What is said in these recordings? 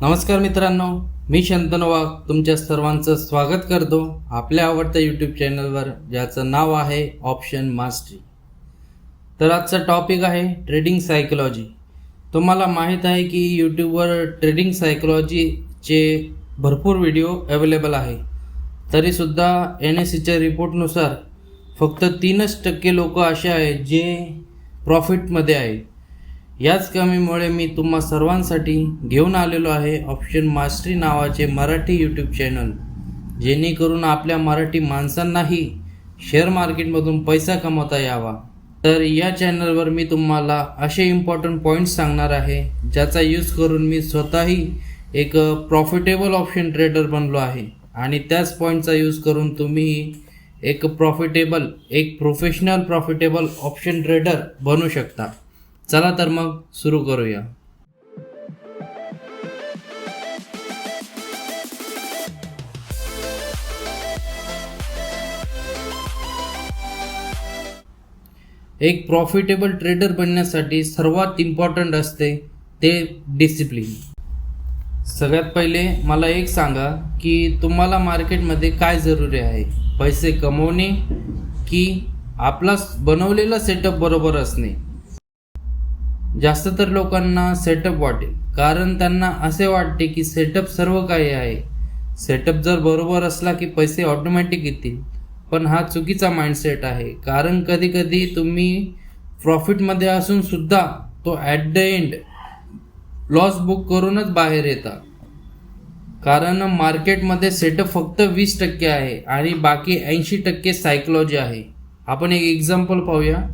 नमस्कार मित्रांनो, मी शंतनु वाघ तुमच्या सर्वांचं स्वागत करतो आपल्या आवडत्या यूट्यूब चॅनलवर, ज्याचं नाव आहे ऑप्शन मास्टरी. तर आजचा टॉपिक आहे ट्रेडिंग सायकोलॉजी. तुम्हाला माहीत आहे की यूट्यूबवर ट्रेडिंग सायकोलॉजीचे भरपूर व्हिडिओ अवेलेबल आहे. तरीसुद्धा NSEच्या रिपोर्टनुसार फक्त 3% लोक असे आहेत जे प्रॉफिटमध्ये आहे. याच कमीमुळे मी तुम्हा सर्वांसाठी घेऊन आलेलो आहे ऑप्शन मास्टरी नावाचे मराठी यूट्यूब चॅनल, जेणेकरून आपल्या मराठी माणसांनाही शेअर मार्केटमधून पैसा कमवता यावा. तर या चॅनलवर मी तुम्हाला असे इम्पॉर्टंट पॉईंट्स सांगणार आहे ज्याचा यूज करून मी स्वतःही एक प्रॉफिटेबल ऑप्शन ट्रेडर बनलो आहे, आणि त्याच पॉईंटचा यूज करून तुम्ही एक प्रोफेशनल प्रॉफिटेबल ऑप्शन ट्रेडर बनू शकता. चला तर मग सुरू करूया. एक प्रॉफिटेबल ट्रेडर बनण्यासाठी सर्वात इम्पॉर्टंट असते ते डिसिप्लिन. सगळ्यात पहिले मला एक सांगा की तुम्हाला मार्केटमध्ये काय जरुरी आहे, पैसे कमवणे की आपला बनवलेला सेटअप बरोबर असणे? जास्त तर लोकांना सेटअप वाटेल, कारण त्यांना असे वाटते की सेटअप सर्व काही आहे. सेटअप जर बरोबर असला की पैसे ऑटोमॅटिक येतील. पण हा चुकीचा माइंडसेट आहे, कारण कधी कधी तुम्ही प्रॉफिटमध्ये असून सुद्धा तो at the end loss book करूनच बाहेर येतात. कारण मार्केटमध्ये सेटअप फक्त 20% आहे आणि बाकी 80% सायकोलॉजी आहे. आपण एक एक्झाम्पल पाहूया.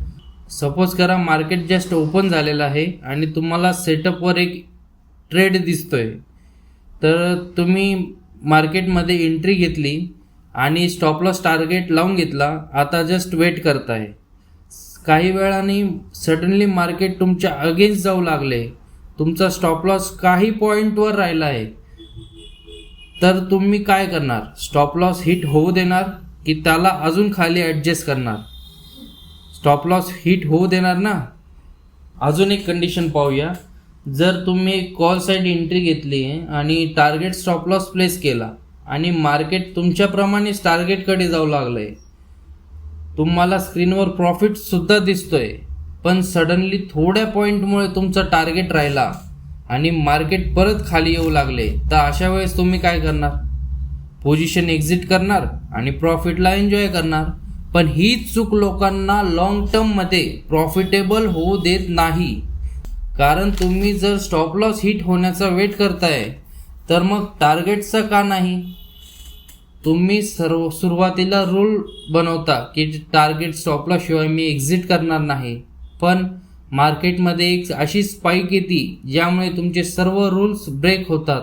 सपोज करा मार्केट जस्ट ओपन झालेलं आहे आणि तुम्हाला सेटअपवर एक ट्रेड दिसतोय. तर तुम्ही मार्केटमध्ये एंट्री घेतली आणि स्टॉप लॉस टार्गेट लावून घेतला. आता जस्ट वेट करताय. काही वेळाने सडनली मार्केट तुमच्या अगेन्स्ट जाऊ लागले, तुमचा स्टॉप लॉस काही पॉईंटवर राहिला आहे. तर तुम्ही काय करणार? स्टॉप लॉस हिट होऊ देणार की त्याला अजून खाली ॲडजस्ट करणार? स्टॉप लॉस हिट होऊ देणार ना. अजून एक कंडिशन पाहूया. जर तुम्ही कॉल साईड एंट्री घेतली आणि टार्गेट स्टॉप लॉस प्लेस केला आणि मार्केट तुमच्याप्रमाणेच टार्गेटकडे जाऊ लागलंय, तुम्हाला स्क्रीनवर प्रॉफिट सुद्धा दिसतोय, पण सडनली थोड्या पॉईंटमुळे तुमचा टार्गेट राहिला आणि मार्केट परत खाली येऊ लागले, तर अशा वेळेस तुम्ही काय करणार? पोझिशन एक्झिट करणार आणि प्रॉफिटला एन्जॉय करणार. पण ही चूक लोकांना लॉंग टर्ममध्ये प्रॉफिटेबल होऊ देत नाही. कारण तुम्ही जर स्टॉप लॉस हिट होण्याचा वेट करताय, तर मग टार्गेटचा का नाही? तुम्ही सुरुवातीला रूल बनवता की टार्गेट स्टॉप लॉस शिवाय मी एक्झिट करणार नाही, पण मार्केटमध्ये एक अशी स्पाइक येते ज्यामुळे तुमचे सर्व रूल्स ब्रेक होतात.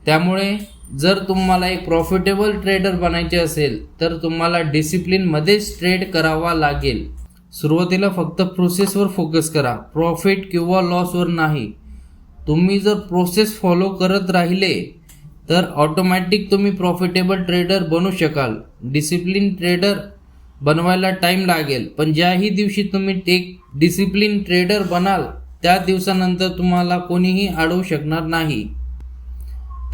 त्यामुळे जर तुम्हाला एक प्रॉफिटेबल ट्रेडर बनायचे असेल तर तुम्हाला डिसिप्लिनमध्येच ट्रेड करावा लागेल. सुरुवातीला फक्त प्रोसेसवर फोकस करा, प्रॉफिट किंवा लॉसवर नाही. तुम्ही जर प्रोसेस फॉलो करत राहिले तर ऑटोमॅटिक तुम्ही प्रॉफिटेबल ट्रेडर बनू शकाल. डिसिप्लिन ट्रेडर बनवायला टाईम लागेल, पण ज्याही दिवशी तुम्ही एक डिसिप्लिन ट्रेडर बनाल त्या दिवसानंतर तुम्हाला कोणीही अडवू शकणार नाही.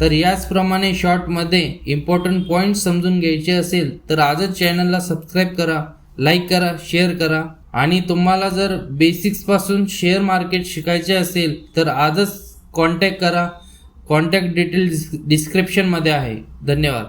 तर याचप्रमाणे शॉर्टमध्ये इम्पॉर्टंट पॉईंट्स समजून घ्यायचे असेल तर आजच चॅनलला सबस्क्राईब करा, लाईक करा, शेअर करा. आणि तुम्हाला जर बेसिक्सपासून शेअर मार्केट शिकायचे असेल तर आजच कॉन्टॅक्ट करा. कॉन्टॅक्ट डिटेल्स डिस्क्रिप्शनमध्ये आहे. धन्यवाद.